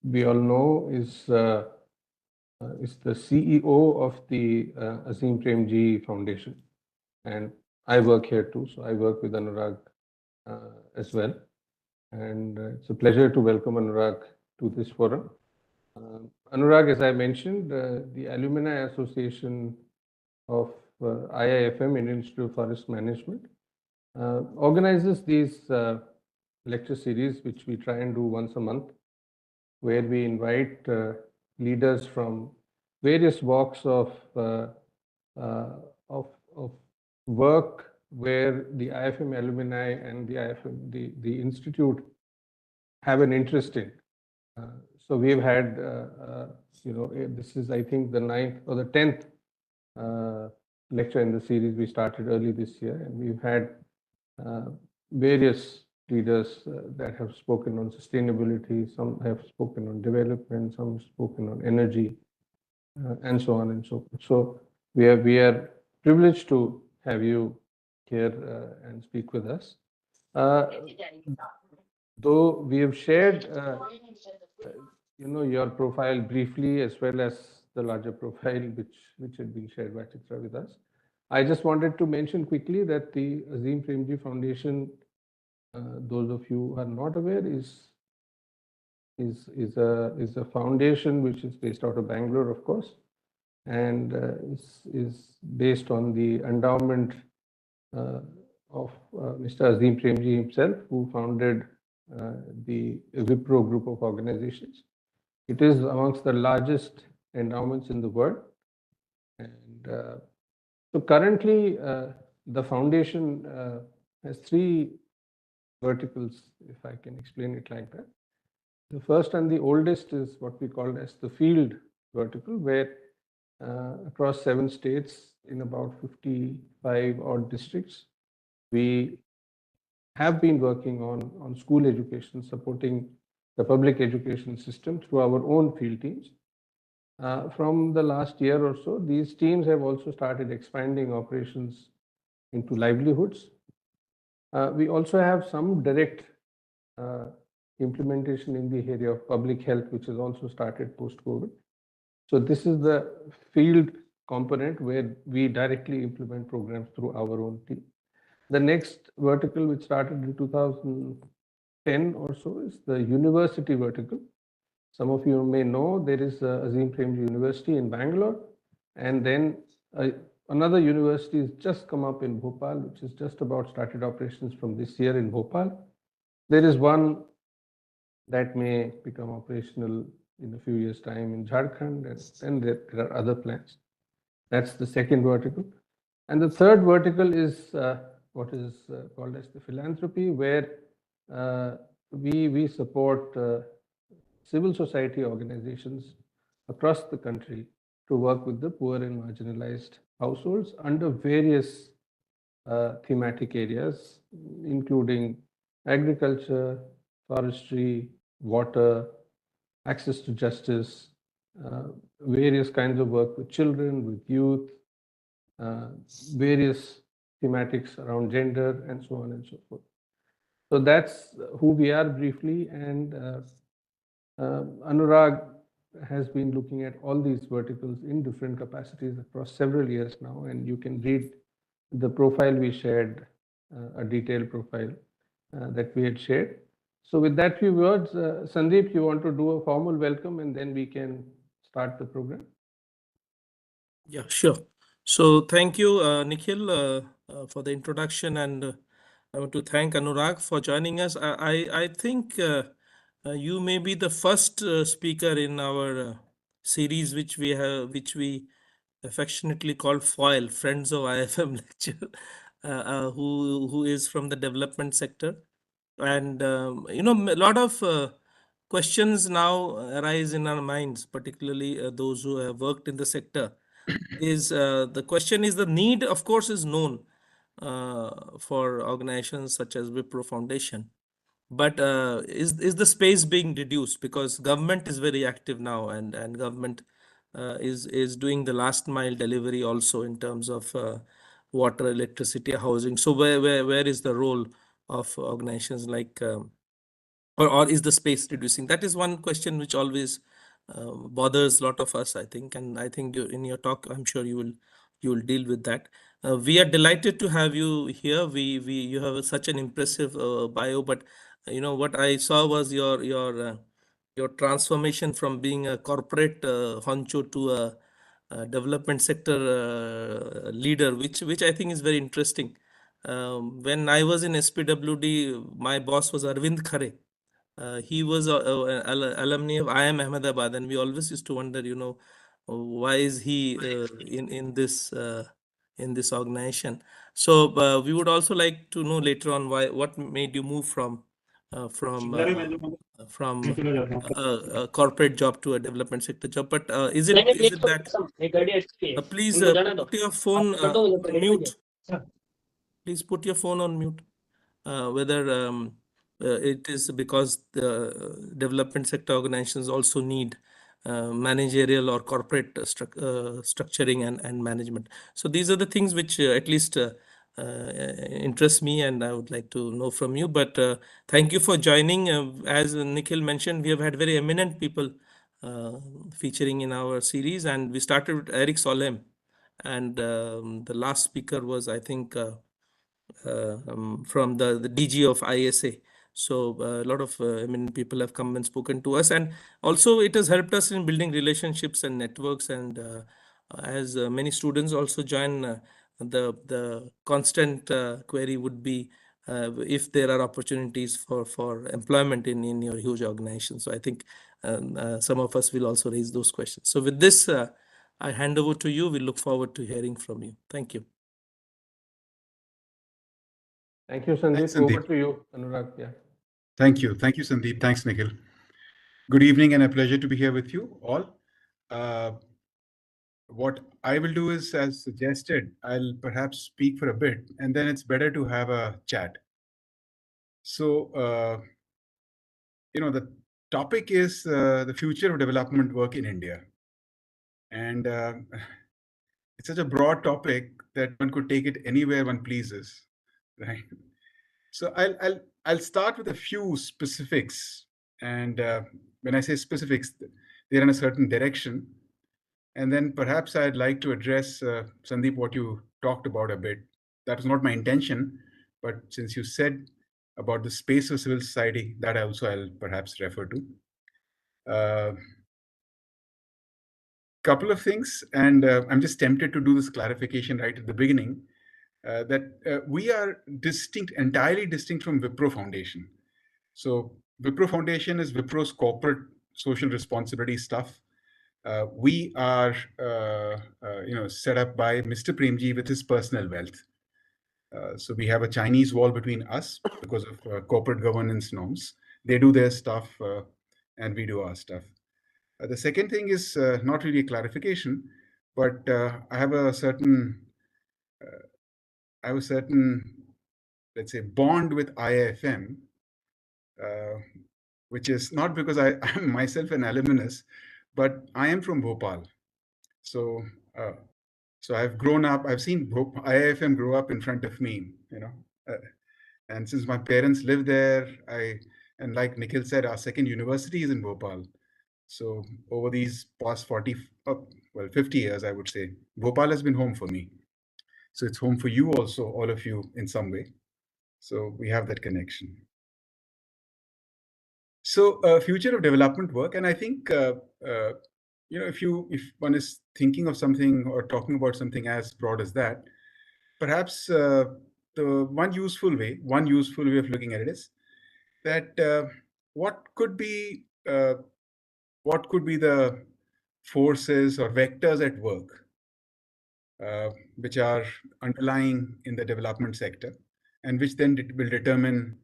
we all know, is the CEO of the Azim Premji Foundation. And I work here too, so I work with Anurag as well. And it's a pleasure to welcome Anurag to this forum. Anurag, as I mentioned, the Alumni Association of IIFM, Indian Institute of Forest Management, organizes these lecture series, which we try and do once a month, where we invite leaders from various walks of work, where the IIFM alumni and the IIFM, the institute, have an interest in. So we've had, this is, I think, the 9th or the 10th lecture in the series. We started early this year, and we've had various leaders that have spoken on sustainability, some have spoken on development, some have spoken on energy, and so on and so forth. So we are privileged to have you here and speak with us. Though we have shared, your profile briefly, as well as the larger profile which had been shared by Chitra with us, I just wanted to mention quickly that the Azim Premji Foundation, those of you who are not aware, is a foundation which is based out of Bangalore, of course, and is based on the endowment of Mr. Azim Premji himself, who founded the Wipro group of organizations. It is amongst the largest endowments in the world. And so currently, the foundation has 3 verticals, if I can explain it like that. The first and the oldest is what we call as the field vertical, where across 7 states in about 55 odd districts, we have been working on school education, supporting the public education system through our own field teams. From the last year or so, these teams have also started expanding operations into livelihoods. We also have some direct implementation in the area of public health, which has also started post-COVID. So this is the field component where we directly implement programs through our own team. The next vertical, which started in 2010 or so, is the university vertical. Some of you may know there is Azim Premji University in Bangalore, and then another university has just come up in Bhopal, which has just about started operations from this year in Bhopal. There is one that may become operational in a few years' time in Jharkhand, and there are other plans. That's the second vertical. And the third vertical is what is called as the philanthropy, where we support civil society organizations across the country to work with the poor and marginalized households under various thematic areas, including agriculture, forestry, water, access to justice, various kinds of work with children, with youth, various thematics around gender, and so on and so forth. So that's who we are briefly, and Anurag has been looking at all these verticals in different capacities across several years now, and you can read the profile we shared, a detailed profile that we had shared. So with that few words, Sandeep, you want to do a formal welcome, and then we can start the program? Yeah, sure. So thank you, Nikhil, for the introduction, and I want to thank Anurag for joining us. I think you may be the first speaker in our series, which we affectionately call FOIL, Friends of IIFM Lecture, who is from the development sector. And a lot of questions now arise in our minds, particularly those who have worked in the sector. Is the question is, the need, of course, is known for organizations such as Wipro Foundation, but is the space being reduced? Because government is very active now, and government is doing the last mile delivery also in terms of water, electricity, housing. So where is the role of organizations like or is the space reducing? That is one question which always bothers a lot of us, I think, and I think in your talk, I'm sure you will deal with that. We are delighted to have you here. You have such an impressive bio, but what I saw was your transformation from being a corporate honcho to a development sector leader, which I think is very interesting. When I was in SPWD, my boss was Arvind Khare. He was an alumni of IIM Ahmedabad, and we always used to wonder, why is he in this organization? So we would also like to know later on what made you move from a corporate job to a development sector job. But is it that please put your phone on mute. Please put your phone on mute. Whether it is because the development sector organizations also need managerial or corporate structuring and management. So these are the things which at least interest me, and I would like to know from you. But thank you for joining. As Nikhil mentioned, we have had very eminent people featuring in our series, and we started with Eric Solheim, and the last speaker was, I think, from the DG of ISA. So a lot of eminent people have come and spoken to us, and also it has helped us in building relationships and networks. And as many students also join, the constant query would be if there are opportunities for employment in your huge organization. So I think some of us will also raise those questions. So with this, I hand over to you. We look forward to hearing from you. Thank you. Thank you, Sandeep. Thanks, Sandeep. Over to you, Anurag. Yeah. Thank you, Sandeep. Thanks, Nikhil. Good evening, and a pleasure to be here with you all. What I will do is, as suggested, I'll perhaps speak for a bit, and then it's better to have a chat. So, the topic is the future of development work in India. And it's such a broad topic that one could take it anywhere one pleases, right? So I'll start with a few specifics. And when I say specifics, they're in a certain direction. And then perhaps I'd like to address, Sandeep, what you talked about a bit. That was not my intention, but since you said about the space of civil society, that also I'll perhaps refer to. Couple of things, and I'm just tempted to do this clarification right at the beginning, that we are entirely distinct from Wipro Foundation. So Wipro Foundation is Wipro's corporate social responsibility stuff. We are, set up by Mr. Premji with his personal wealth. So we have a Chinese wall between us because of corporate governance norms. They do their stuff, and we do our stuff. The second thing is not really a clarification, but I have a certain, let's say, bond with IIFM, which is not because I'm myself an alumnus, but I am from Bhopal. So I've grown up, I've seen IIFM grow up in front of me, and since my parents live there, and like Nikhil said, our second university is in Bhopal. So over these past 50 years, I would say, Bhopal has been home for me. So it's home for you also, all of you, in some way. So we have that connection. So future of development work, and I think if one is thinking of something or talking about something as broad as that, perhaps the one useful way of looking at it is that what could be the forces or vectors at work which are underlying in the development sector, and which then will determine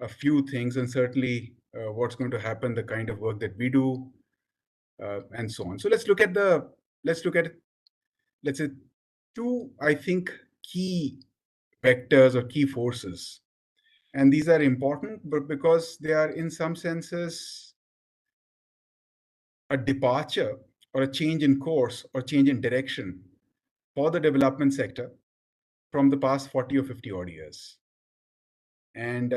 a few things, and certainly what's going to happen, the kind of work that we do, and so on. So let's look at let's say two, I think, key vectors or key forces. And these are important, but because they are in some senses a departure or a change in course or change in direction for the development sector from the past 40 or 50 odd years. And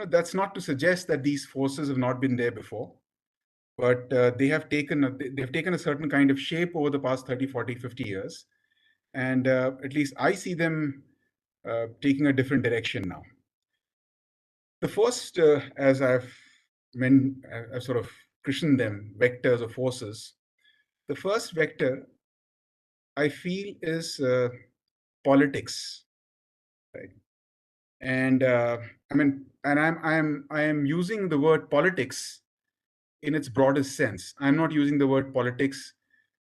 that's not to suggest that these forces have not been there before, but they have taken a certain kind of shape over the past 30, 40, 50 years. And at least I see them taking a different direction now. The first, as I've sort of christened them, vectors or forces. The first vector, I feel, is politics, right? And I am using the word politics in its broadest sense. I'm not using the word politics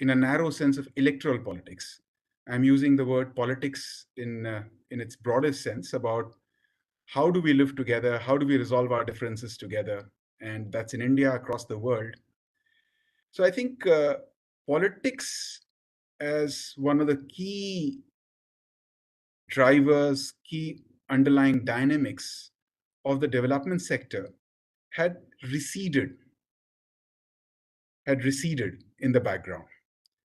in a narrow sense of electoral politics. I'm using the word politics in its broadest sense about how do we live together, how do we resolve our differences together, and that's in India, across the world. So I think politics as one of the key drivers, key underlying dynamics of the development sector had receded in the background.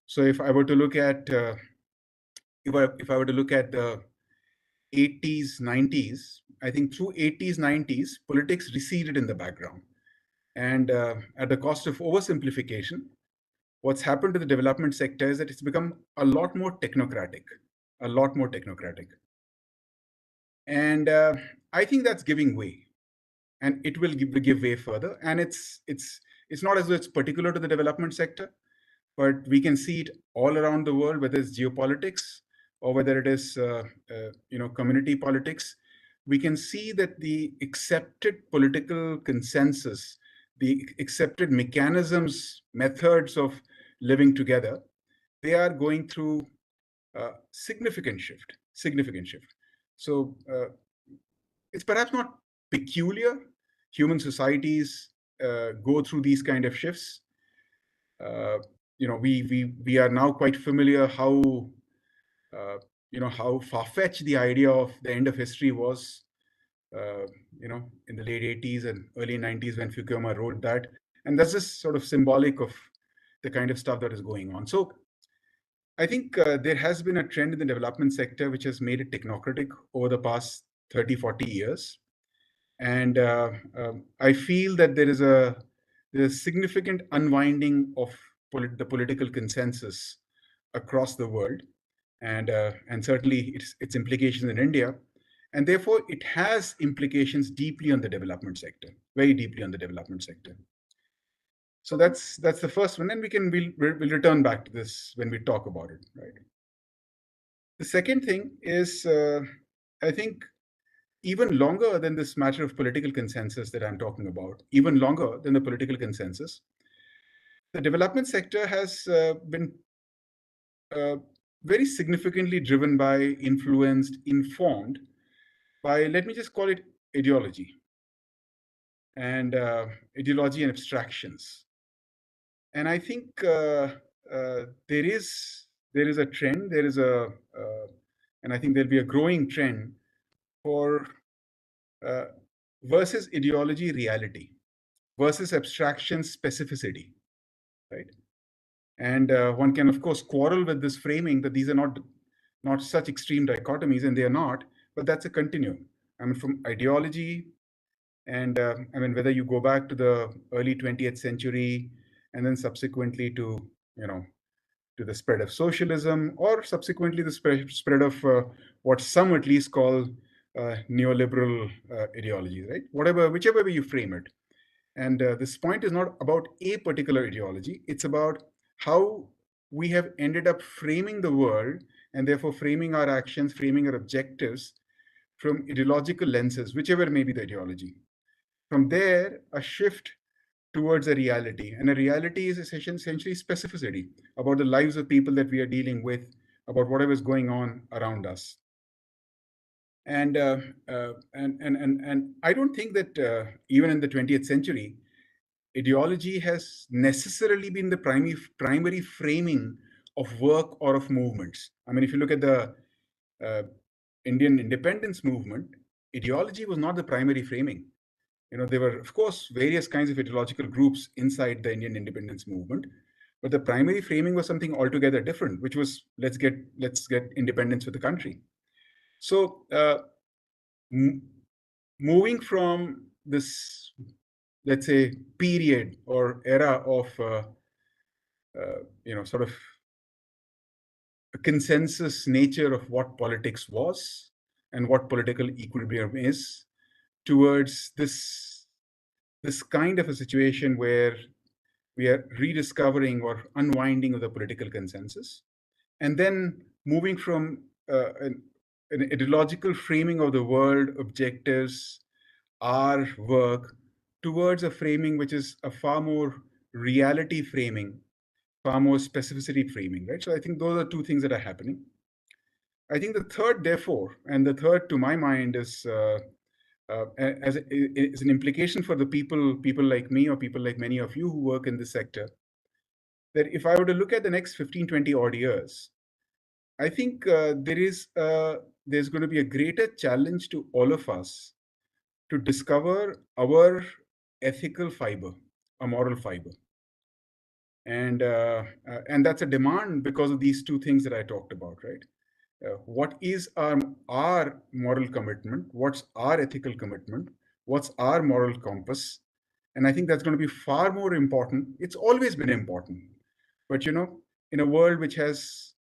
So if I were to look at the 80s, 90s, I think through 80s, 90s, politics receded in the background. And at the cost of oversimplification, what's happened to the development sector is that it's become a lot more technocratic. And I think that's giving way, and it will give way further. And it's not as though it's particular to the development sector, but we can see it all around the world, whether it's geopolitics or whether it is community politics. We can see that the accepted political consensus, the accepted mechanisms, methods of living together, they are going through significant shift. So it's perhaps not peculiar. Human societies go through these kind of shifts. We are now quite familiar how far-fetched the idea of the end of history was, in the late 80s and early 90s when Fukuyama wrote that. And that's just sort of symbolic of the kind of stuff that is going on. So I think there has been a trend in the development sector which has made it technocratic over the past 30, 40 years. And I feel that there is a significant unwinding of the political consensus across the world, and certainly its implications in India. And therefore, it has implications deeply on the development sector, very deeply on the development sector. So that's the first one, and we'll return back to this when we talk about it, right? The second thing is, I think, even longer than this matter of political consensus that I'm talking about, even longer than the political consensus, the development sector has been very significantly driven by, influenced, informed by, let me just call it, ideology and abstractions. And I think there is a trend, and I think there'll be a growing trend for versus ideology reality, versus abstraction specificity, right? And one can, of course, quarrel with this framing that these are not such extreme dichotomies, and they are not, but that's a continuum. I mean, from ideology, and whether you go back to the early 20th century and then subsequently to the spread of socialism, or subsequently the spread of what some at least call neoliberal ideology, right? Whichever way you frame it. And this point is not about a particular ideology. It's about how we have ended up framing the world, and therefore framing our actions, framing our objectives from ideological lenses, whichever may be the ideology. From there, a shift towards a reality. And a reality is essentially specificity about the lives of people that we are dealing with, about whatever is going on around us. And I don't think that even in the 20th century, ideology has necessarily been the primary framing of work or of movements. I mean, if you look at the Indian independence movement, ideology was not the primary framing. There were, of course, various kinds of ideological groups inside the Indian independence movement, but the primary framing was something altogether different, which was let's get independence for the country. So moving from this, let's say, period or era of, sort of a consensus nature of what politics was and what political equilibrium is, towards this kind of a situation where we are rediscovering or unwinding of the political consensus, and then moving from an ideological framing of the world, objectives, our work, towards a framing which is a far more reality framing, far more specificity framing, right? So I think those are two things that are happening. I think the third, therefore, and the third to my mind is as an implication for the people like me or people like many of you who work in this sector, that if I were to look at the next 15, 20 odd years, I think there's going to be a greater challenge to all of us to discover our ethical fiber, a moral fiber. And that's a demand because of these two things that I talked about, right? What is our moral commitment? What's our ethical commitment? What's our moral compass? And I think that's going to be far more important. It's always been important. But, in a world which has,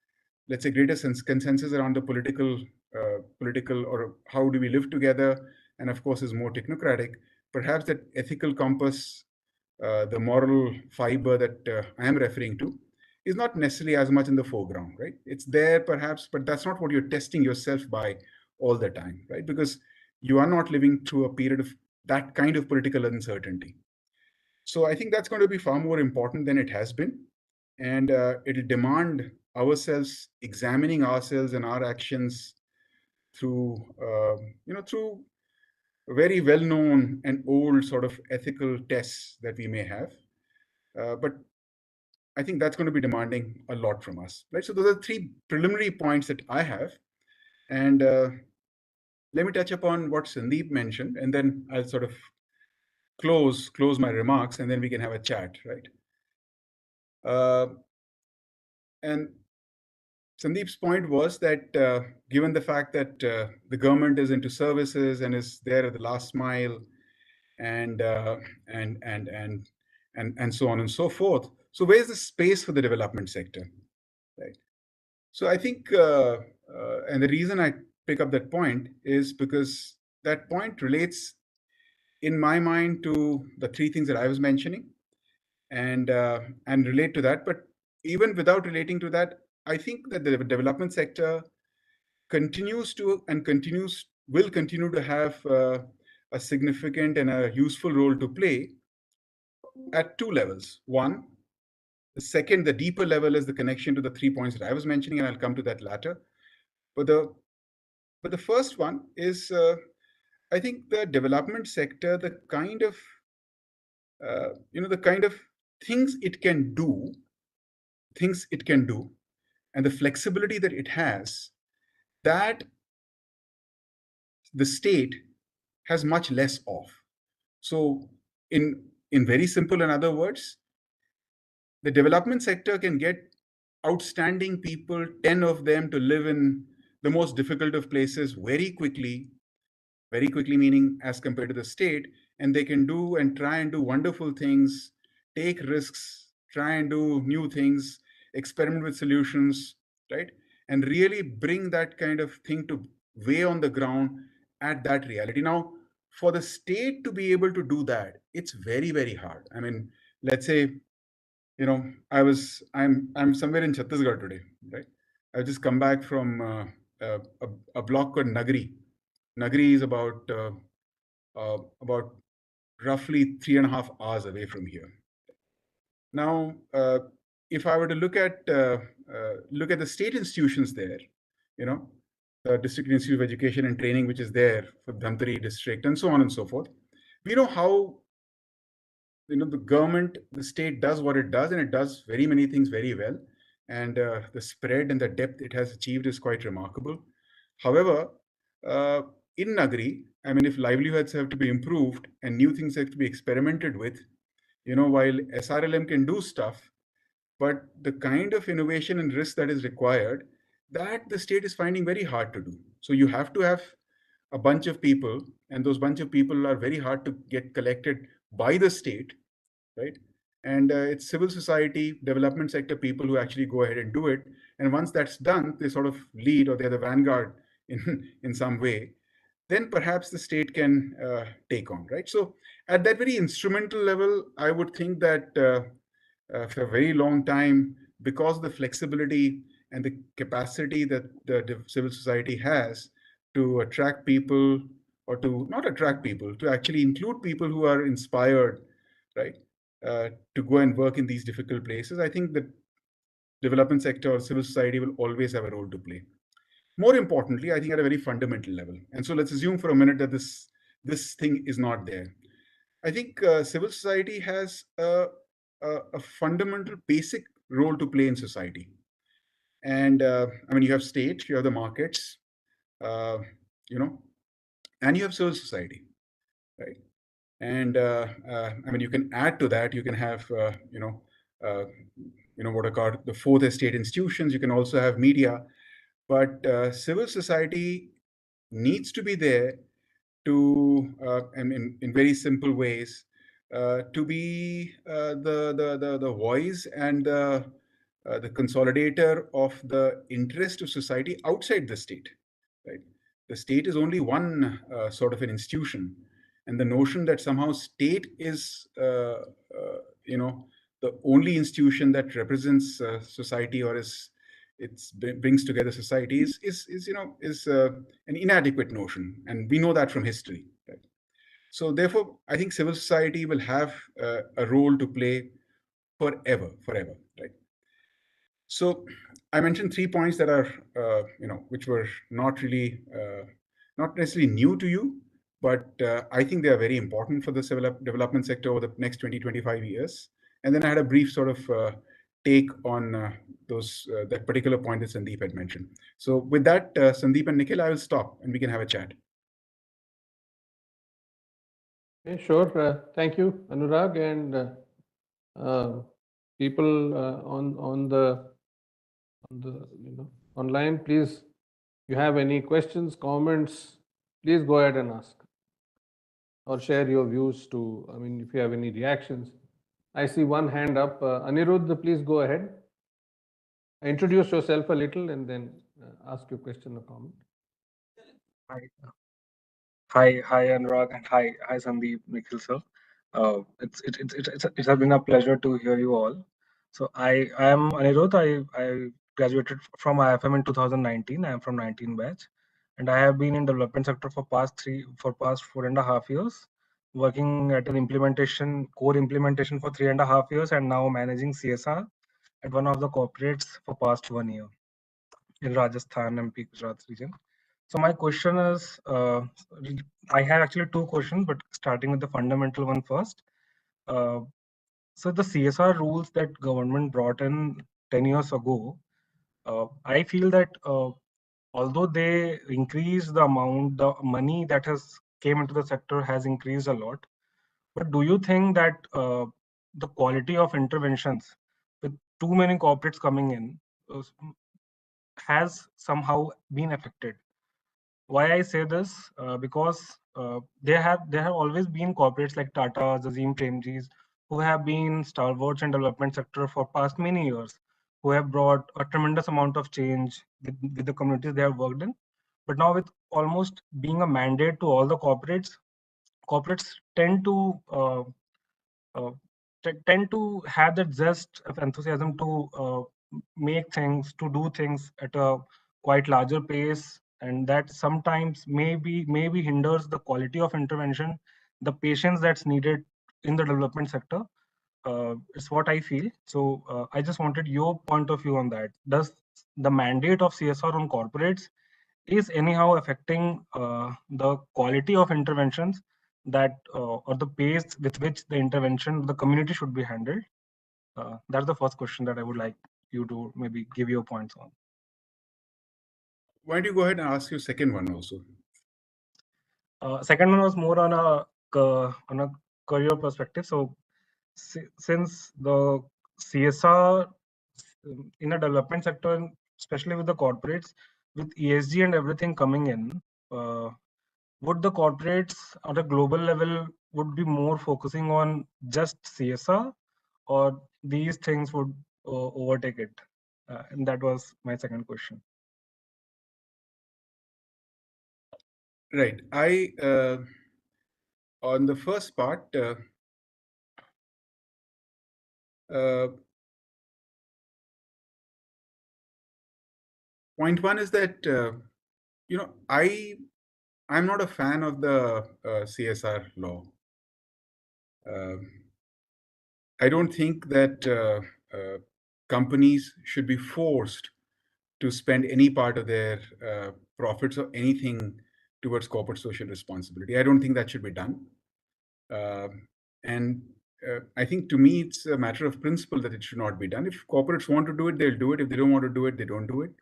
let's say, greater consensus around the political or how do we live together, and of course is more technocratic, perhaps that ethical compass, the moral fiber that I am referring to, is not necessarily as much in the foreground, right? It's there perhaps, but that's not what you're testing yourself by all the time, right? Because you are not living through a period of that kind of political uncertainty. So I think that's going to be far more important than it has been. And it'll demand ourselves examining ourselves and our actions through, through very well-known and old sort of ethical tests that we may have. But I think that's going to be demanding a lot from us, right? So those are three preliminary points that I have. And let me touch upon what Sandeep mentioned, and then I'll sort of close my remarks, and then we can have a chat, right? And Sandeep's point was that given the fact that the government is into services and is there at the last mile, and so on and so forth. So where's the space for the development sector, right? So I think, and the reason I pick up that point is because that point relates, in my mind, to the three things that I was mentioning, and relate to that. But even without relating to that, I think that the development sector will continue to have a significant and a useful role to play at two levels. One, the deeper level is the connection to the 3 points that I was mentioning, and I'll come to that later. But the first one is, I think the development sector, the kind of things it can do, and the flexibility that it has, that the state has much less of. So in very simple and other words, the development sector can get outstanding people, 10 of them, to live in the most difficult of places very quickly meaning as compared to the state, and they can do and try and do wonderful things, take risks, try and do new things, experiment with solutions, right? And really bring that kind of thing to weigh on the ground at that reality. Now, for the state to be able to do that, it's very, very hard. I mean, let's say, I'm somewhere in Chhattisgarh today, right? I've just come back from a block called Nagri. Nagri is about roughly 3.5 hours away from here. Now, if I were to look at the state institutions there, the District Institute of Education and Training, which is there for Dhamtari district, and so on and so forth, we know how the government, the state does what it does, and it does very many things very well. And the spread and the depth it has achieved is quite remarkable. However, in Nagri, I mean, if livelihoods have to be improved and new things have to be experimented with, while SRLM can do stuff, but the kind of innovation and risk that is required, that the state is finding very hard to do. So you have to have a bunch of people, and those bunch of people are very hard to get collected by the state, right? And it's civil society, development sector people who actually go ahead and do it. And once that's done, they sort of lead, or they're the vanguard in some way. Then perhaps the state can take on, right? So at that very instrumental level, I would think that for a very long time, because of the flexibility and the capacity that the civil society has to attract people, or to not attract people, to actually include people who are inspired, right, to go and work in these difficult places, I think the development sector or civil society will always have a role to play. More importantly, I think at a very fundamental level. And so let's assume for a minute that this thing is not there. I think civil society has a fundamental, basic role to play in society. And I mean, you have state, you have the markets, uh, you know, and you have civil society, right? And I mean, you can add to that. You can have what are called the fourth estate institutions. You can also have media, but civil society needs to be there to, and in very simple ways, to be the voice and the consolidator of the interest of society outside the state, right? The state is only one sort of an institution, and the notion that somehow state is the only institution that represents society, or brings together society, is an inadequate notion, and we know that from history, right? So therefore, I think civil society will have a role to play forever, right? So I mentioned 3 points that are, which were not really, not necessarily new to you, but I think they are very important for the civil development sector over the next 20, 25 years. And then I had a brief sort of take on that particular point that Sandeep had mentioned. So with that, Sandeep and Nikhil, I will stop and we can have a chat. Okay, sure. Thank you, Anurag, and people on the online. Please, you have any questions, comments, please go ahead and ask, or share your views too. I mean, if you have any reactions. I see one hand up. Anirudh, please go ahead. Introduce yourself a little and then ask your question or comment. Hi, Anurag, and hi, Sandeep, Nikhil sir. It has been a pleasure to hear you all. So I am Anirudh. I graduated from IIFM in 2019. I am from 19 batch, and I have been in development sector for past 4.5 years, working at an core implementation for 3.5 years, and now managing CSR at one of the corporates for past 1 year in Rajasthan and Gujarat region. So my question is, I have actually 2 questions, but starting with the fundamental one first. So the CSR rules that government brought in 10 years ago, I feel that although they increased the amount, the money that has came into the sector has increased a lot. But do you think that the quality of interventions with too many corporates coming in has somehow been affected? Why I say this? Because there have always been corporates like Tata, Azim, Premjis, who have been stalwarts in development sector for past many years, who have brought a tremendous amount of change with the communities they have worked in. But now with almost being a mandate to all the corporates tend to have that zest of enthusiasm to make things, to do things at a quite larger pace, and that sometimes maybe hinders the quality of intervention, the patience that's needed in the development sector. It's what I feel. So I just wanted your point of view on that. Does the mandate of CSR on corporates is anyhow affecting the quality of interventions that or the pace with which the intervention of the community should be handled? That's the first question that I would like you to maybe give your points on. Why don't you go ahead and ask your second one also? Second one was more on a career perspective. So since the CSR in the development sector, especially with the corporates, with ESG and everything coming in, would the corporates on a global level would be more focusing on just CSR, or these things would overtake it? And that was my second question. Right. On the first part, point one is that, I'm not a fan of the CSR law. I don't think that companies should be forced to spend any part of their profits or anything towards corporate social responsibility. I don't think that should be done. And I think, to me, it's a matter of principle that it should not be done. If corporates want to do it, they'll do it. If they don't want to do it, they don't do it.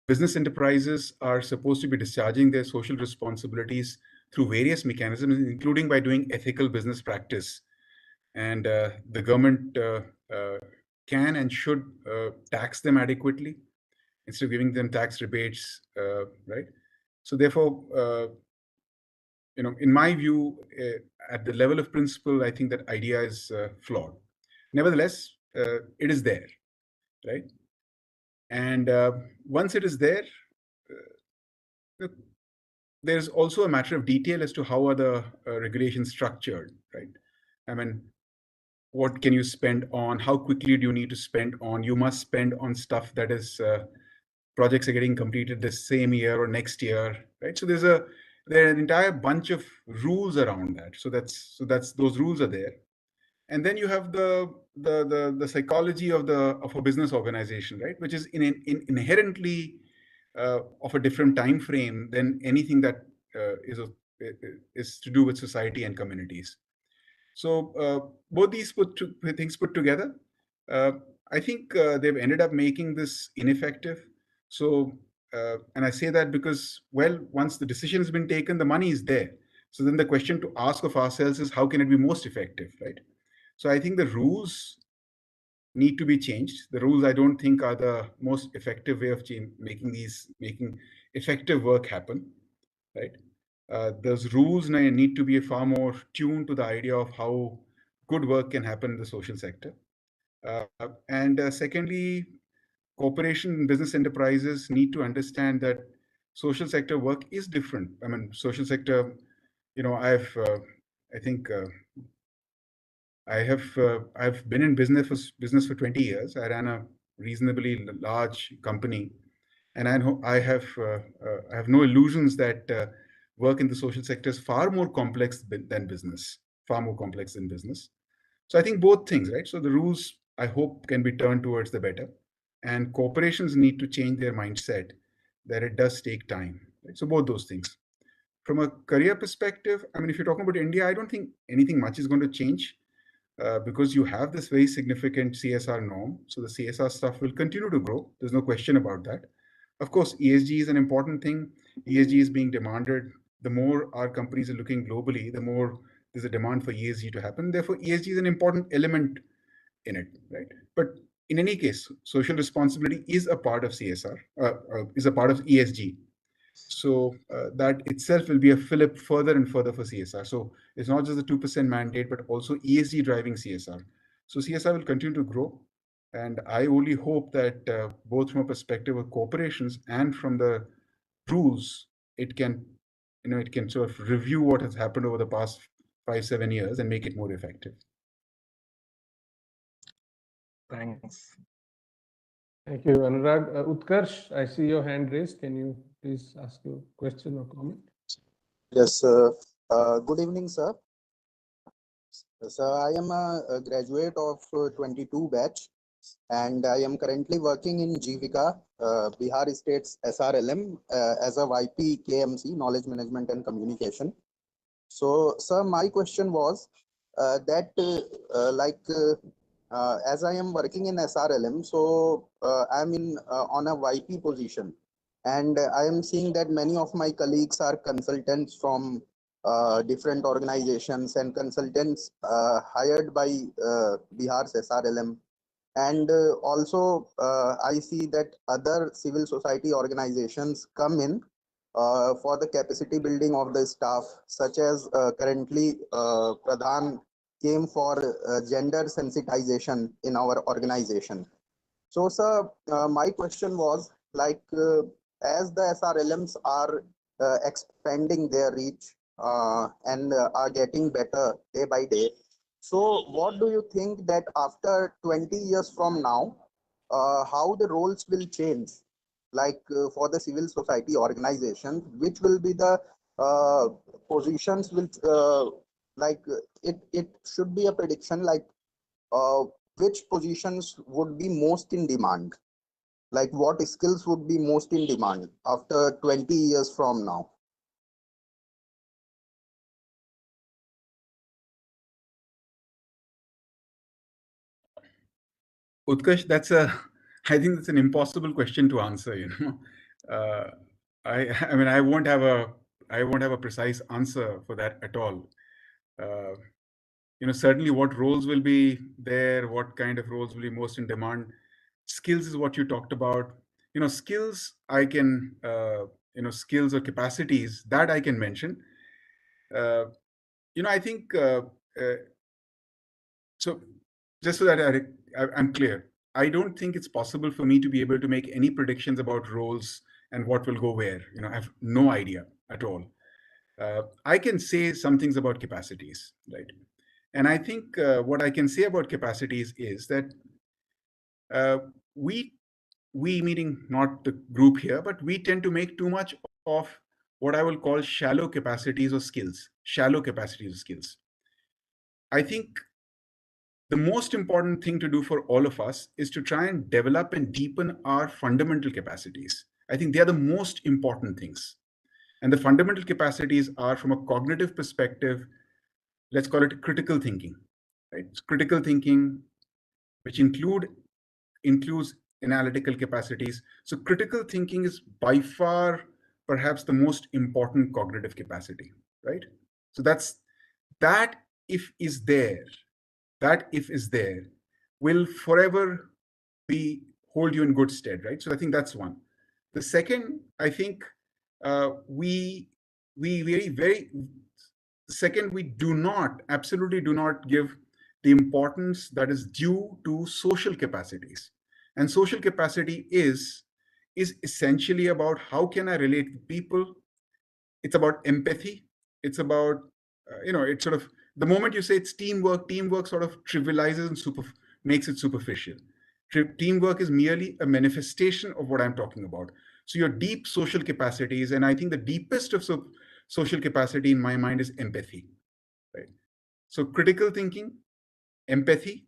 Business enterprises are supposed to be discharging their social responsibilities through various mechanisms, including by doing ethical business practice. And the government can and should tax them adequately instead of giving them tax rebates, right? So therefore, in my view, at the level of principle, I think that idea is flawed. Nevertheless, it is there, right? And once it is there, there's also a matter of detail as to how are the regulations structured, right? I mean, what can you spend on? How quickly do you need to spend on? You must spend on stuff that is projects are getting completed this same year or next year, right? So there's an entire bunch of rules around that. So that's those rules are there. And then you have the psychology of a business organization, right, which is inherently of a different time frame than anything that is to do with society and communities. So both these things put together, I think they've ended up making this ineffective. So, and I say that because, well, once the decision has been taken, the money is there. So then the question to ask of ourselves is, how can it be most effective, right? So I think the rules need to be changed. The rules, I don't think, are the most effective way of making effective work happen, right? Those rules need to be far more tuned to the idea of how good work can happen in the social sector. And secondly, corporation and business enterprises need to understand that social sector work is different. I mean, social sector, I've been in business for 20 years. I ran a reasonably large company, and I have no illusions that work in the social sector is far more complex than business, far more complex than business. So I think both things, right? So the rules, I hope, can be turned towards the better, and corporations need to change their mindset that it does take time, right? So both those things. From a career perspective, I mean, if you're talking about India, I don't think anything much is going to change. Because you have this very significant CSR norm. So the CSR stuff will continue to grow. There's no question about that. Of course, ESG is an important thing. ESG is being demanded. The more our companies are looking globally, the more there's a demand for ESG to happen. Therefore, ESG is an important element in it, right? But in any case, social responsibility is a part of CSR, is a part of ESG. So that itself will be a fillip further and further for CSR. So it's not just the 2% mandate, but also ESG driving CSR. So CSR will continue to grow. And I only hope that both from a perspective of corporations and from the rules, it can sort of review what has happened over the past 5-7 years and make it more effective. Thanks. Thank you, Anurag. Utkarsh, I see your hand raised. Can you please ask your question or comment? Yes, good evening, sir. Sir, I am a graduate of 22 batch, and I am currently working in Jivika, Bihar State's SRLM as a YP KMC, Knowledge Management and Communication. So, sir, my question was that as I am working in SRLM, so I'm on a YP position, and I am seeing that many of my colleagues are consultants from different organizations and consultants hired by Bihar's SRLM. And also, I see that other civil society organizations come in for the capacity building of the staff, such as currently Pradhan came for gender sensitization in our organization. So, sir, my question was like, as the SRLMs are expanding their reach and are getting better day by day. So, what do you think that after 20 years from now, how the roles will change? Like for the civil society organizations, which will be the uh, positions which it should be a prediction like uh, which positions would be most in demand, like what skills would be most in demand after 20 years from now. Utkarsh, I think that's an impossible question to answer. I mean, I won't have a precise answer for that at all. Certainly, what roles will be there, what kind of roles will be most in demand. Skills is what you talked about. Skills I can, skills or capacities that I can mention. I think so. Just so that I'm clear, I don't think it's possible for me to be able to make any predictions about roles and what will go where. I have no idea at all. I can say some things about capacities, right? And I think what I can say about capacities is that we meaning not the group here, but we tend to make too much of what I will call shallow capacities or skills. Shallow capacities or skills. I think the most important thing to do for all of us is to try and develop and deepen our fundamental capacities. I think they are the most important things. And the fundamental capacities are, from a cognitive perspective, let's call it critical thinking, right? It's critical thinking, which includes analytical capacities. So critical thinking is by far perhaps the most important cognitive capacity, right? So that if is there, will forever hold you in good stead, right? So I think that's one. The second, I think we absolutely do not give the importance that is due to social capacities. And social capacity is essentially about how can I relate with people. It's about empathy. It's about, it's sort of, the moment you say it's teamwork sort of trivializes and makes it superficial. Teamwork is merely a manifestation of what I'm talking about. So your deep social capacities, and I think the deepest of social capacity in my mind is empathy, right? So critical thinking, empathy,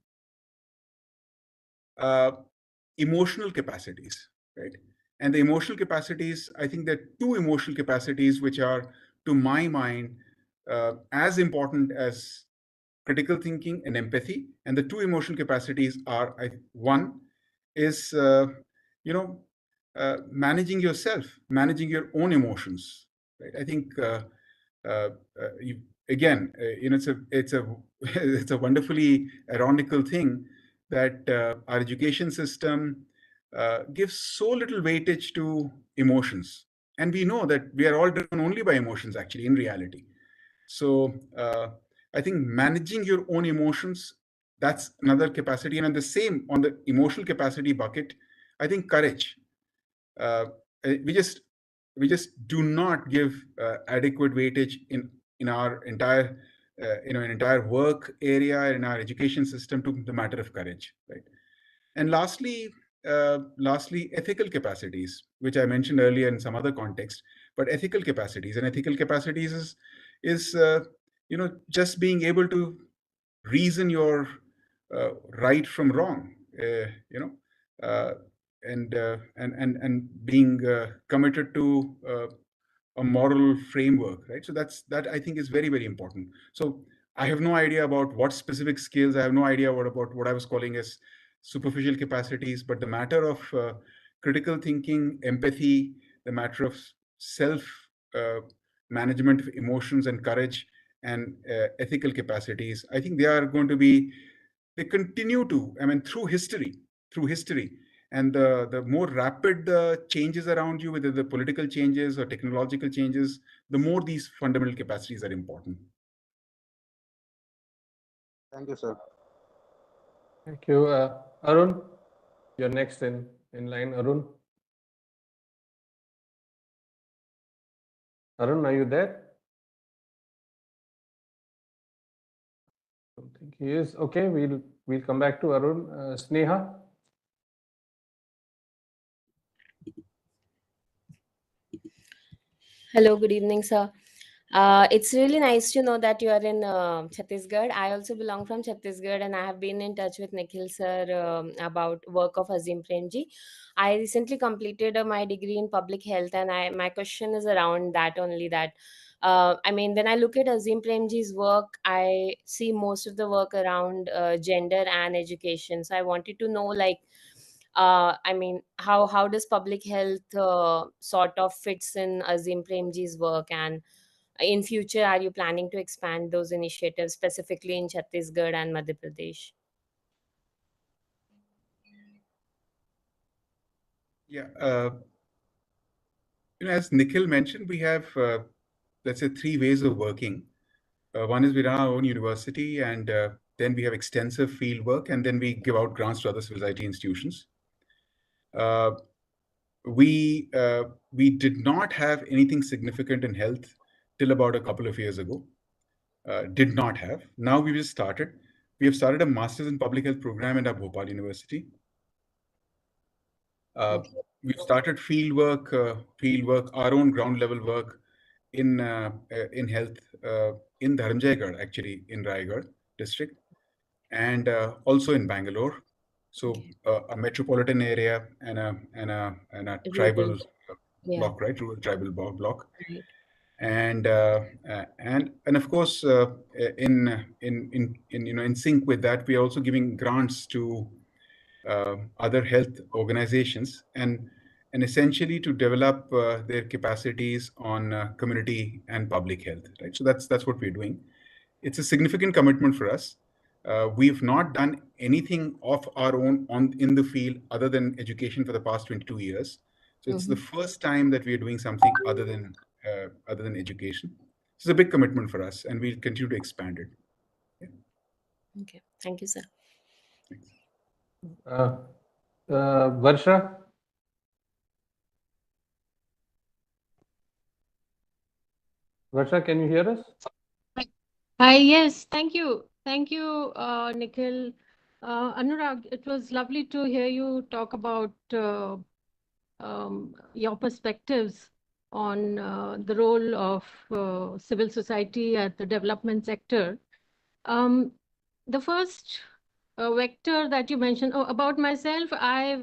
emotional capacities, right? And the emotional capacities, I think there are two emotional capacities which are, to my mind, as important as critical thinking and empathy. And the two emotional capacities are, one is, managing yourself, managing your own emotions, right? I think, it's a wonderfully ironical thing that our education system gives so little weightage to emotions. And we know that we are all driven only by emotions, actually, in reality. So I think managing your own emotions, that's another capacity. And the same on the emotional capacity bucket, I think courage. We just do not give adequate weightage in our entire entire work area, in our education system, to the matter of courage, right? And lastly, ethical capacities, which I mentioned earlier in some other context. But ethical capacities is just being able to reason your right from wrong, and being committed to a moral framework, right? So that I think is very, very important. So I have no idea about what specific skills. I have no idea about what I was calling as superficial capacities, but the matter of critical thinking, empathy, the matter of self management of emotions and courage, and ethical capacities, I think they continue to, I mean, through history, And the more rapid the changes around you, whether the political changes or technological changes, the more these fundamental capacities are important. Thank you, sir. Thank you. Arun, you're next in line. Arun. Arun, are you there? I don't think he is. Okay, we'll come back to Arun. Sneha. Hello, good evening, sir. It's really nice to know that you are in Chhattisgarh. I also belong from Chhattisgarh, and I have been in touch with Nikhil sir about work of Azim Premji. I recently completed my degree in public health, and my question is around that only. That I mean, when I look at Azim Premji's work, I see most of the work around gender and education. So I wanted to know, like, I mean, how does public health sort of fits in Azim Premji's work, and in future, are you planning to expand those initiatives specifically in Chhattisgarh and Madhya Pradesh? Yeah, as Nikhil mentioned, we have, let's say, 3 ways of working. One is we run our own university, and then we have extensive field work, and then we give out grants to other civil society institutions. We did not have anything significant in health till about a couple of years ago. Did not have. Now we just started. We have started a master's in public health program at our Bhopal University. We've started field work, our own ground level work in health in Dharamjaygarh, actually in Raigad district, and also in Bangalore. So a metropolitan area and a tribal Yeah. block, right? Rural tribal block. Right. And of course, in sync with that, we are also giving grants to other health organizations and essentially to develop their capacities on community and public health, right? So that's what we're doing. It's a significant commitment for us. We've not done anything of our own in the field other than education for the past 22 years. So it's the first time that we are doing something other than education. It's a big commitment for us, and we'll continue to expand it. Yeah. Okay. Thank you, sir. Thanks. Varsha. Varsha, can you hear us? Hi, yes, thank you. Thank you, Nikhil. Anurag, it was lovely to hear you talk about your perspectives on the role of civil society at the development sector. The first vector that you mentioned, about myself, I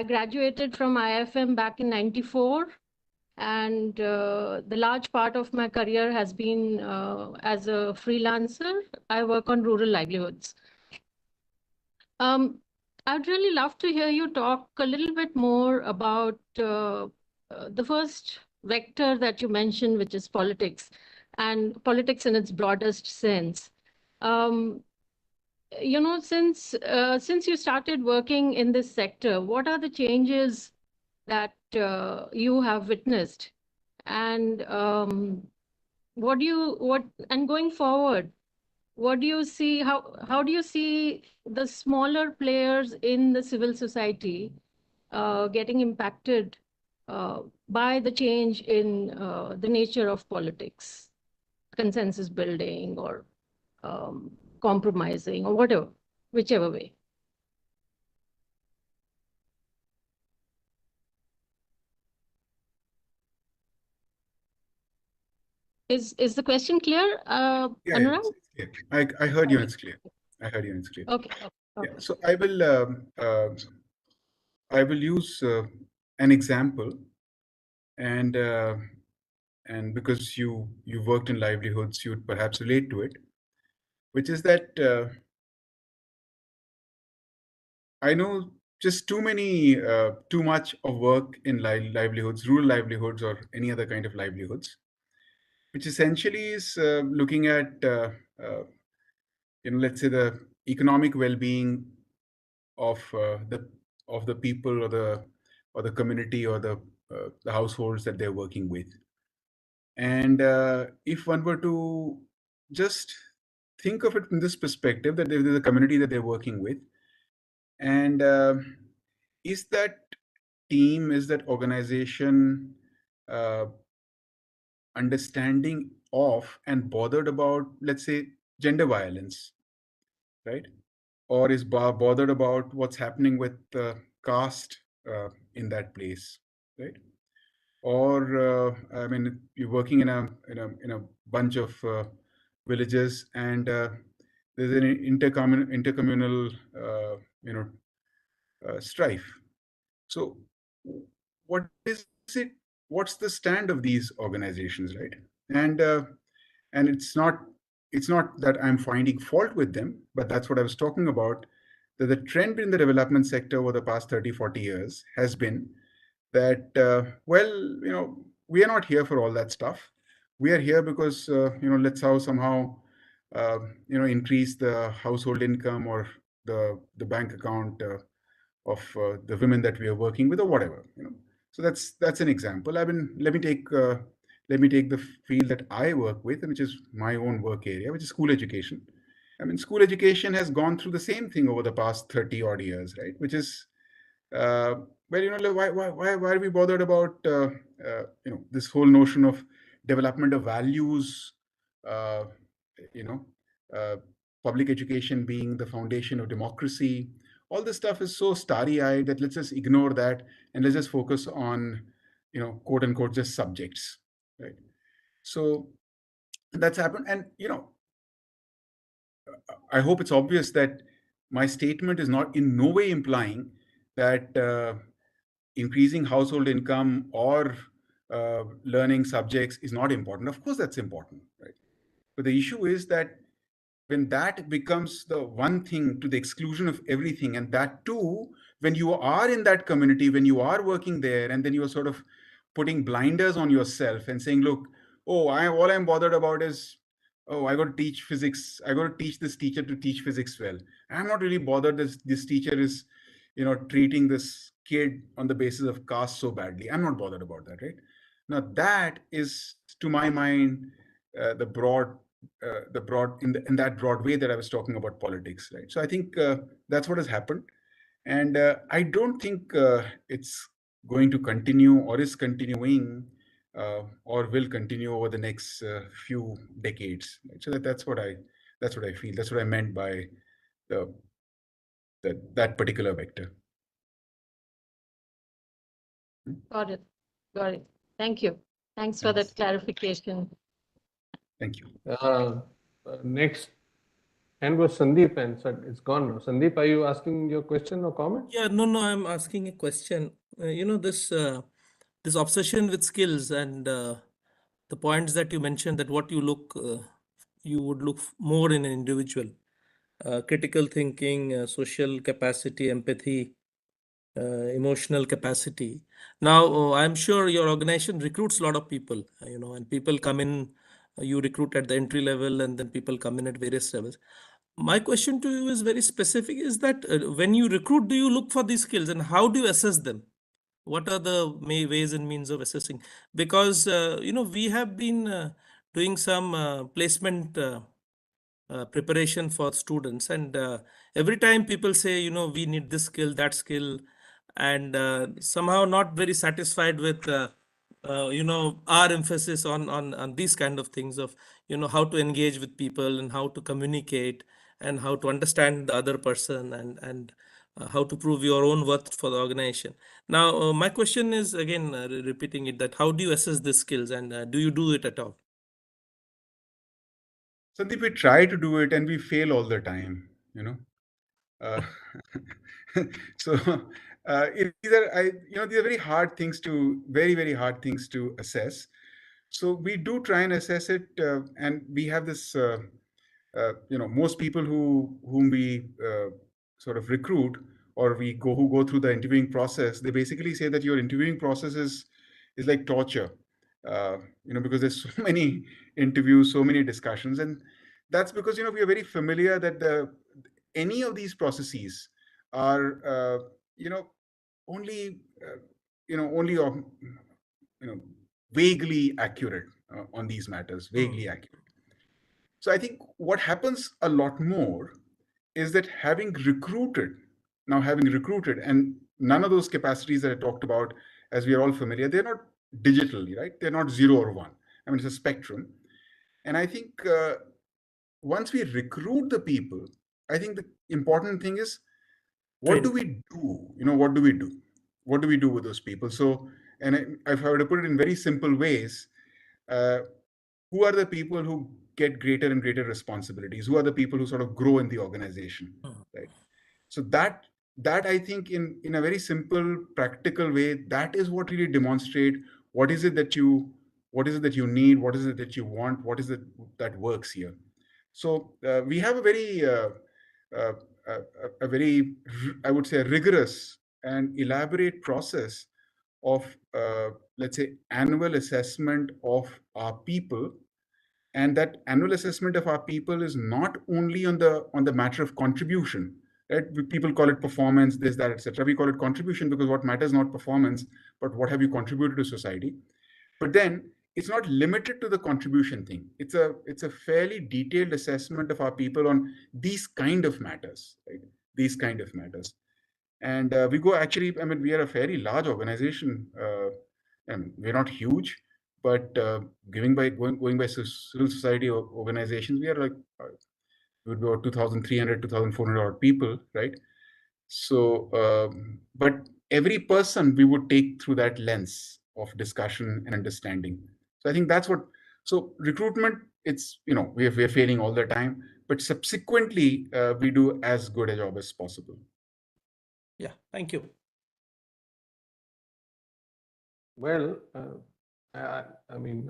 graduated from IIFM back in '94. And the large part of my career has been as a freelancer. I work on rural livelihoods. I'd really love to hear you talk a little bit more about the first vector that you mentioned, which is politics, and politics in its broadest sense. Since you started working in this sector, what are the changes that you have witnessed, and going forward, what do you see? How do you see the smaller players in the civil society getting impacted by the change in the nature of politics, consensus building, or compromising, or whatever, whichever way? Is the question clear, Yeah, Anurag? it's clear. I heard you and it's clear. I heard you and it's clear. Okay. Yeah, so I will use an example, and because you worked in livelihoods, you would perhaps relate to it, which is that I know just too much of work in livelihoods, rural livelihoods, or any other kind of livelihoods, which essentially is looking at let's say the economic well-being of the of the people or the community or the households that they're working with. And if one were to just think of it from this perspective, that there's a community that they're working with, and is that team, is that organization understanding of and bothered about, let's say, gender violence, right? Or is bothered about what's happening with caste in that place, right? Or I mean, you're working in a bunch of villages, and there's an intercommunal strife. So what is it? What's the stand of these organizations, right? And and it's not that I'm finding fault with them, but that's what I was talking about, that the trend in the development sector over the past 30, 40 years has been that, we are not here for all that stuff. We are here because, let's somehow, increase the household income or the bank account of the women that we are working with or whatever. So that's an example. Let me take the field that I work with, which is my own work area, which is school education. I mean, school education has gone through the same thing over the past 30 odd years, right? Which is, why are we bothered about this whole notion of development of values, uh, you know uh, public education being the foundation of democracy? All this stuff is so starry-eyed that let's just ignore that and let's just focus on, quote unquote, just subjects, right? So that's happened. And I hope it's obvious that my statement is not in no way implying that increasing household income or learning subjects is not important. Of course, that's important, right? But the issue is that when that becomes the one thing to the exclusion of everything, and that too, when you are in that community, when you are working there, and then you are sort of putting blinders on yourself and saying, look, all I'm bothered about is, I got to teach physics. I got to teach this teacher to teach physics well. I'm not really bothered that this teacher is, treating this kid on the basis of caste so badly. I'm not bothered about that, right? Now that is, to my mind, the broad in that broad way that I was talking about politics, right? So I think that's what has happened, and I don't think it's going to continue or is continuing or will continue over the next few decades. Right? So that's what I feel. That's what I meant by that particular vector. Got it. Got it. Thank you. Thanks for that clarification. Thank you. Next hand was Sandeep, and it's gone now. Sandeep, are you asking your question or comment? Yeah, no, I'm asking a question. This obsession with skills and the points that you mentioned, that what you would look more in an individual, critical thinking, social capacity, empathy, emotional capacity. Now, I'm sure your organization recruits a lot of people, and people come in, you recruit at the entry level, and then people come in at various levels. My question to you is very specific, is that when you recruit, do you look for these skills, and how do you assess them? What are the ways and means of assessing? Because, we have been doing some placement preparation for students, and every time people say, we need this skill, that skill, and somehow not very satisfied with our emphasis on these kind of things of how to engage with people and how to communicate and how to understand the other person, and how to prove your own worth for the organization. Now, my question is again, repeating it, that how do you assess these skills, and do you do it at all? Sandeep, we try to do it and we fail all the time, Uh, so these are very hard things very, very hard things to assess. So we do try and assess it, and we have this, most people whom we sort of recruit or who go through the interviewing process, they basically say that your interviewing process is like torture, because there's so many interviews, so many discussions, and that's because we are very familiar that any of these processes are only only vaguely accurate on these matters, vaguely accurate. So I think what happens a lot more is that having recruited, and none of those capacities that I talked about, as we are all familiar, they're not digitally, right? They're not 0 or 1. I mean, it's a spectrum. And I think once we recruit the people, I think the important thing is, what do we do? What do we do? What do we do with those people? So, and if I were to put it in very simple ways, who are the people who get greater and greater responsibilities? Who are the people who sort of grow in the organization, right? So that I think in a very simple, practical way, that is what really demonstrate what is it that you need, what is it that you want, what is it that works here. So we have a very uh, a very, I would say, a rigorous and elaborate process of let's say annual assessment of our people. And that annual assessment of our people is not only on the matter of contribution, right? People call it performance, this, that, etc. We call it contribution because what matters not performance, but what have you contributed to society. But then it's not limited to the contribution thing. It's a fairly detailed assessment of our people on these kind of matters, right? These kind of matters. And we go, actually, I mean, we are a fairly large organization, and we're not huge, but going by civil society organizations, we are like we would be about 2,300, 2,400 odd people, right? So, but every person we would take through that lens of discussion and understanding. So I think that's what. So recruitment, it's we're failing all the time, but subsequently we do as good a job as possible. Yeah, thank you. Well, I mean,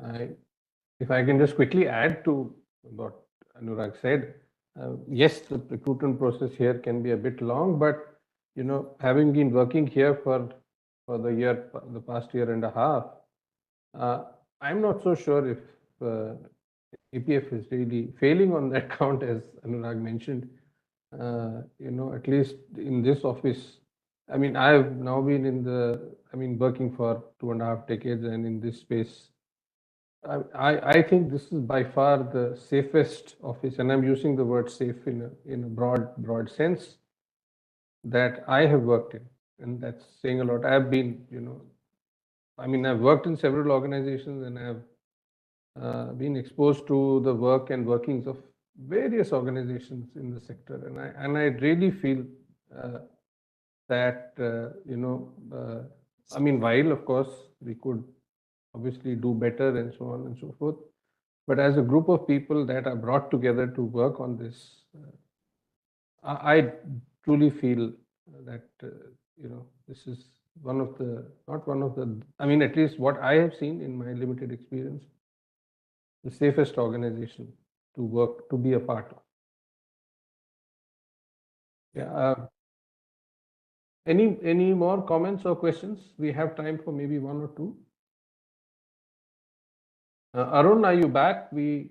if I can just quickly add to what Anurag said, yes, the recruitment process here can be a bit long, but having been working here for the past year and a half, I'm not so sure if APF is really failing on that count, as Anurag mentioned. At least in this office, I mean, I've now been working for 2.5 decades, and in this space, I think this is by far the safest office, and I'm using the word safe in a broad sense, that I have worked in, and that's saying a lot. I've been, I've worked in several organizations, and I've been exposed to the work and workings of various organizations in the sector, and I really feel that while of course we could obviously do better and so on and so forth, but as a group of people that are brought together to work on this, I truly feel that this is at least what I have seen in my limited experience, the safest organization to be a part of. Yeah. Any more comments or questions? We have time for maybe one or two. Arun, are you back? We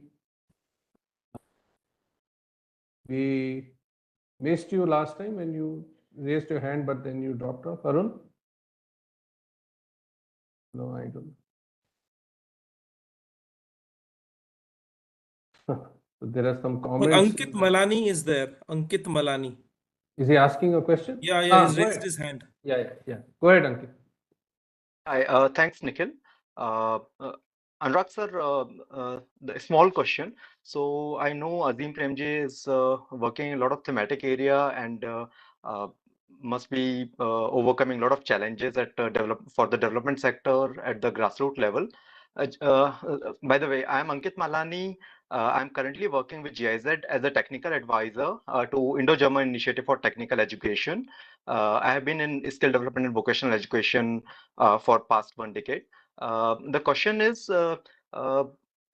missed you last time when you raised your hand, but then you dropped off. Arun? No, I don't. So there are some comments. Ankit Malani is there. Ankit Malani. Is he asking a question? Yeah, he's raised his hand. Yeah. Go ahead, Ankit. Hi, thanks, Nikhil. Anurag sir, the small question. So I know Azim Premji is working in a lot of thematic area and must be overcoming a lot of challenges at for the development sector at the grassroots level. By the way, I am Ankit Malani. I'm currently working with GIZ as a technical advisor to Indo-German Initiative for Technical Education. I have been in skill development and vocational education for past 1 decade. The question is, Azim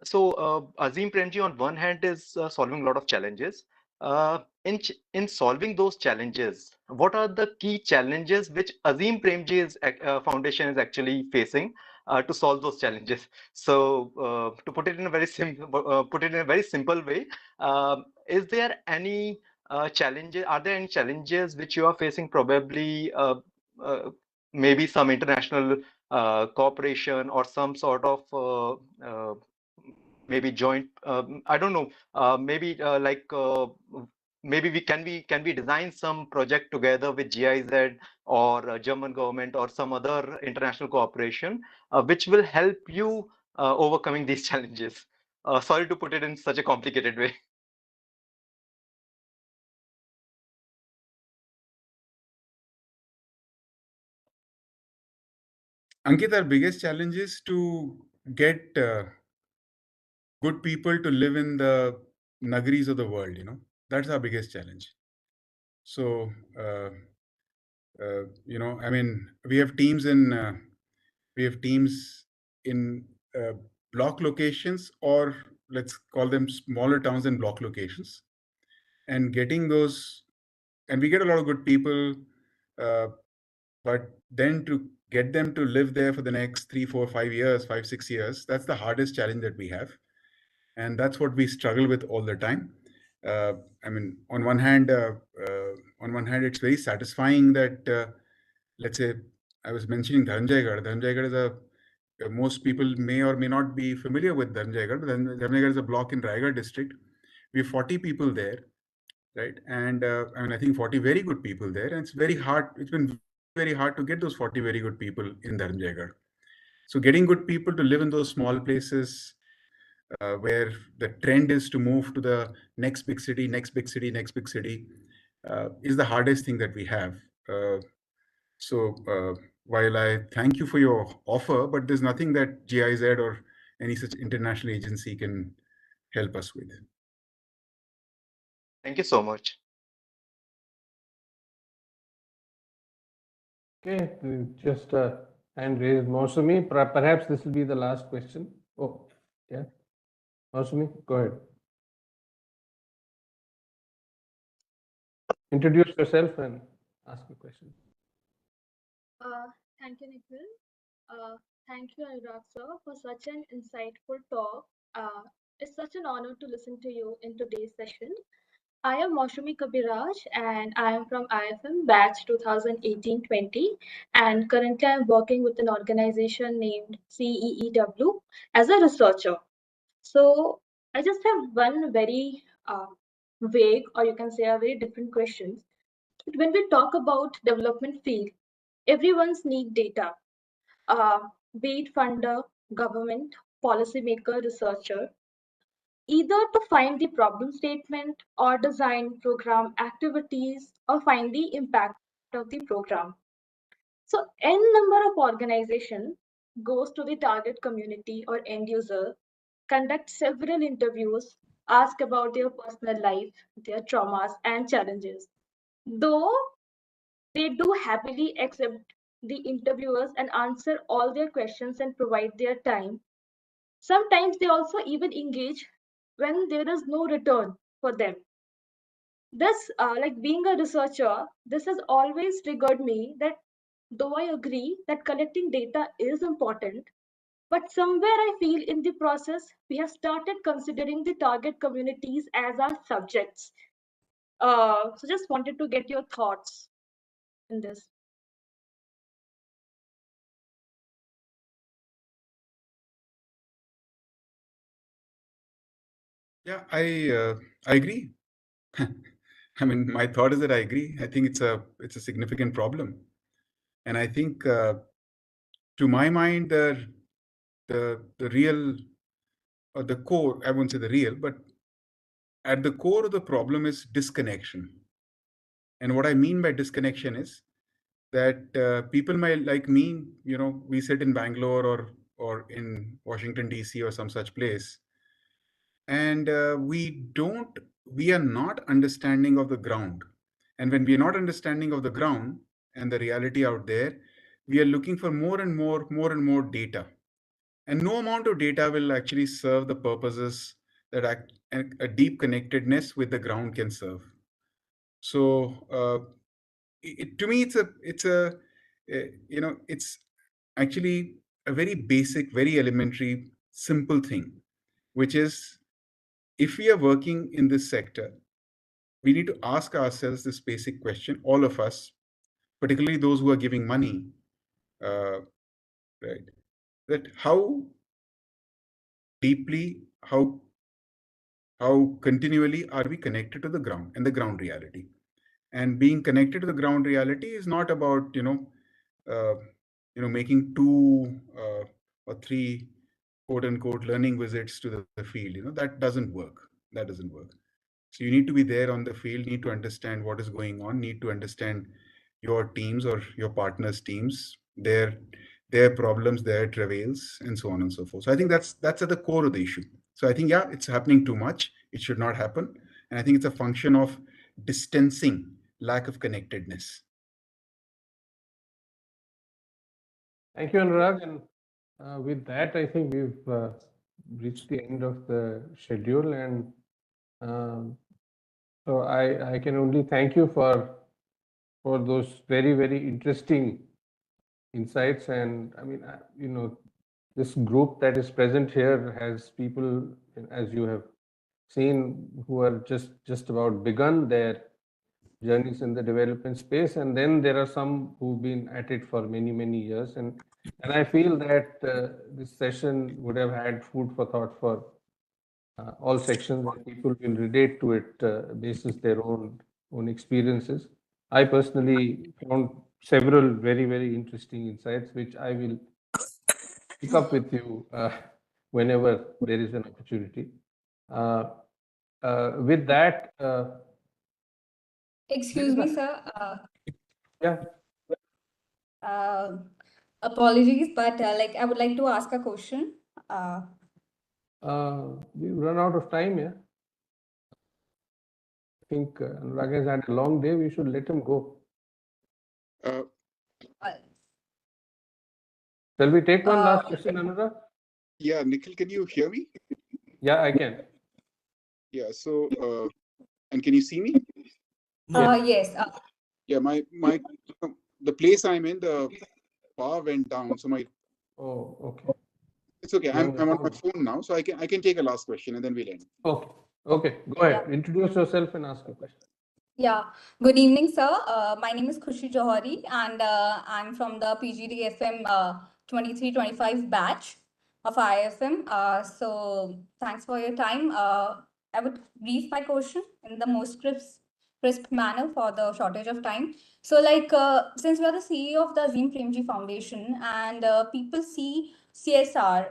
Premji on one hand is solving a lot of challenges. In solving those challenges, what are the key challenges which Azim Premji's foundation is actually facing to solve those challenges? So to put it in a very simple way, is there any challenges? Are there any challenges which you are facing probably maybe some international cooperation or some sort of maybe joint, I don't know, maybe maybe we design some project together with GIZ or German government or some other international cooperation, which will help you overcoming these challenges. Sorry to put it in such a complicated way. Ankit, our biggest challenge is to get good people to live in the nagaris of the world. That's our biggest challenge. So, I mean, we have teams in block locations, or let's call them smaller towns and block locations, and getting those, and we get a lot of good people, but then to get them to live there for the next 3, 4, 5 years, 5, 6 years, that's the hardest challenge that we have. And that's what we struggle with all the time. I mean, on one hand, it's very satisfying that, let's say, I was mentioning Dhananjaygarh. Dhananjaygarh is most people may or may not be familiar with Dhananjaygarh, but Dhananjaygarh is a block in Raigad district. We have 40 people there, right? And I mean, I think 40 very good people there. And it's very hard. It's been very hard to get those 40 very good people in Dhananjaygarh. So getting good people to live in those small places, where the trend is to move to the next big city, is the hardest thing that we have. So while I thank you for your offer, but there's nothing that GIZ or any such international agency can help us with. Thank you so much. Okay, just hand raised. Mausami, perhaps this will be the last question. Oh, yeah. Mausami, go ahead. Introduce yourself and ask a question. Thank you, Nikhil. Thank you, Anurag sir, for such an insightful talk. It's such an honor to listen to you in today's session. I am Maushumi Kabiraj and I am from IIFM batch 2018-20, and currently I'm working with an organization named CEEW as a researcher. So I just have one very vague, or you can say a very different question. When we talk about development field, everyone's need data, be it funder, government, policymaker, researcher, either to find the problem statement or design program activities or find the impact of the program. So n number of organization goes to the target community or end user, conduct several interviews, ask about their personal life, their traumas and challenges. Though they do happily accept the interviewers and answer all their questions and provide their time, sometimes they also even engage when there is no return for them. This, like being a researcher, this has always triggered me that though I agree that collecting data is important, but somewhere I feel in the process, we have started considering the target communities as our subjects. So just wanted to get your thoughts in this. Yeah, I agree. I mean, my thought is that I agree. I think it's a significant problem, and I think, to my mind, the real, or the core, I won't say the real, but at the core of the problem is disconnection. And what I mean by disconnection is that people might, like me, we sit in Bangalore or in Washington DC or some such place, and we are not understanding of the ground. And when we are not understanding of the ground and the reality out there, we are looking for more and more data. And no amount of data will actually serve the purposes that a deep connectedness with the ground can serve. So to me, it's actually a very basic, very elementary, simple thing, which is, if we are working in this sector, we need to ask ourselves this basic question, all of us, particularly those who are giving money, right? That how deeply, how continually are we connected to the ground and the ground reality? And being connected to the ground reality is not about making 2 or 3 quote unquote learning visits to the field. That doesn't work. That doesn't work. So you need to be there on the field, need to understand what is going on, need to understand your teams or your partners' teams, their problems, their travails, and so on and so forth. So I think that's at the core of the issue. So I think, yeah, it's happening too much. It should not happen. And I think it's a function of distancing, lack of connectedness. Thank you, Anurag. And with that, I think we've reached the end of the schedule. And so I can only thank you for those very, very interesting insights. And I mean, this group that is present here has people, as you have seen, who are just about begun their journeys in the development space, and then there are some who've been at it for many, many years. And I feel that this session would have had food for thought for all sections, and people will relate to it basis their own experiences. I personally found several very, very interesting insights, which I will pick up with you whenever there is an opportunity. With that, Excuse me, sir. Yeah. Apologies, but I would like to ask a question. We've run out of time, yeah. I think Anurag has had a long day. We should let him go. Shall we take one last question, Anurag? Yeah, Nikhil, can you hear me? Yeah, I can. Yeah. So, and can you see me? Yes. Yeah, the place I'm in, the power went down, so my. Oh, okay. It's okay. I'm on my phone now, so I can take a last question and then we'll end. Okay. Okay. Go ahead. Yeah. Introduce yourself and ask a question. Yeah. Good evening, sir. My name is Khushi Johari, and I'm from the PGDFM 23-25 batch of IIFM. So thanks for your time. I would brief my question in the most crisp manner for the shortage of time. So since we are the CEO of the Azim Premji Foundation, and people see CSR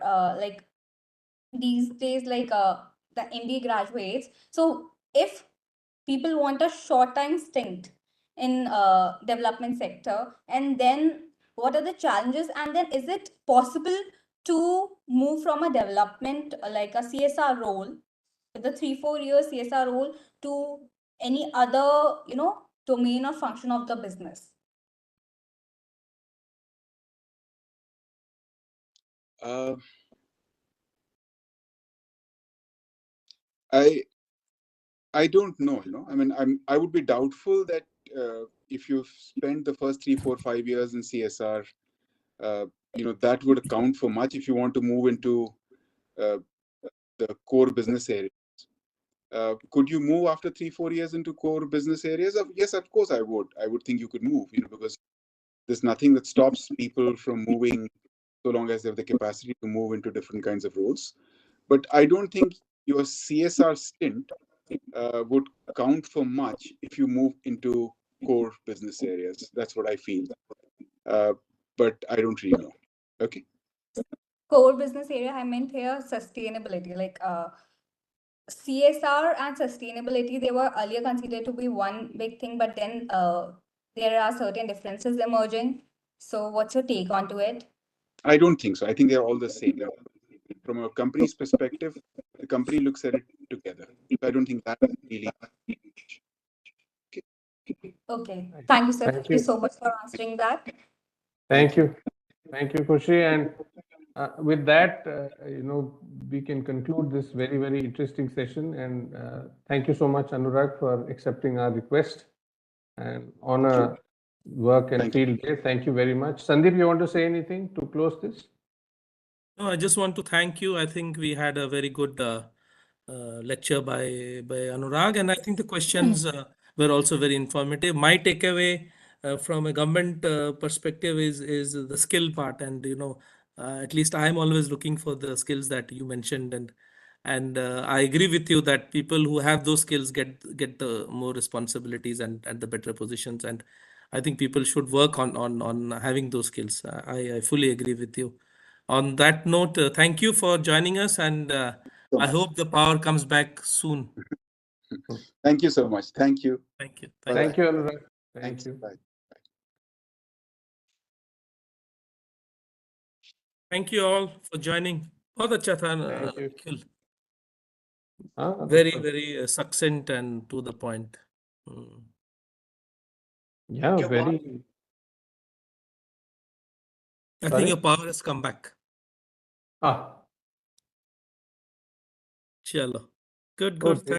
these days the MBA graduates. So if people want a short time stint in development sector, and then what are the challenges, and then is it possible to move from a development like a CSR role with the 3-4 years CSR role to any other domain or function of the business? I don't know. I mean, I would be doubtful that if you spend the first 3, 4, 5 years in CSR, that would account for much if you want to move into the core business areas. Could you move after 3, 4 years into core business areas? Yes, of course I would. I would think you could move, because there's nothing that stops people from moving so long as they have the capacity to move into different kinds of roles. But I don't think your CSR stint would count for much if you move into core business areas. That's what I feel. But I don't really know. Okay. Core business area, I meant here sustainability, CSR and sustainability, they were earlier considered to be one big thing, but then there are certain differences emerging. So what's your take onto it? I don't think so. I think they're all the same. From a company's perspective, the company looks at it together. So I don't think that really. Okay. Thank you, sir. Thank you so much for answering that. Thank you. Thank you, Khushi. And with that, we can conclude this very, very interesting session. And thank you so much, Anurag, for accepting our request and on a work and field day. Thank you very much. Sandeep, you want to say anything to close this? No, I just want to thank you. I think we had a very good lecture by Anurag, and I think the questions were also very informative. My takeaway from a government perspective is the skill part, and at least I'm always looking for the skills that you mentioned, and I agree with you that people who have those skills get the more responsibilities and the better positions, and I think people should work on having those skills. I fully agree with you. On that note, thank you for joining us, and So I much. hope the power comes back soon. Thank you so much. Thank you. Thank you. Thank you, Anurag. Thank Thanks. you. Bye. Thank you all for joining. बहुत अच्छा था Thank you. Nikhil. That's Very, good. very succinct and to the point. Yeah, very. I think Sorry? your power has come back. Ah, Chalo. Good, okay. good.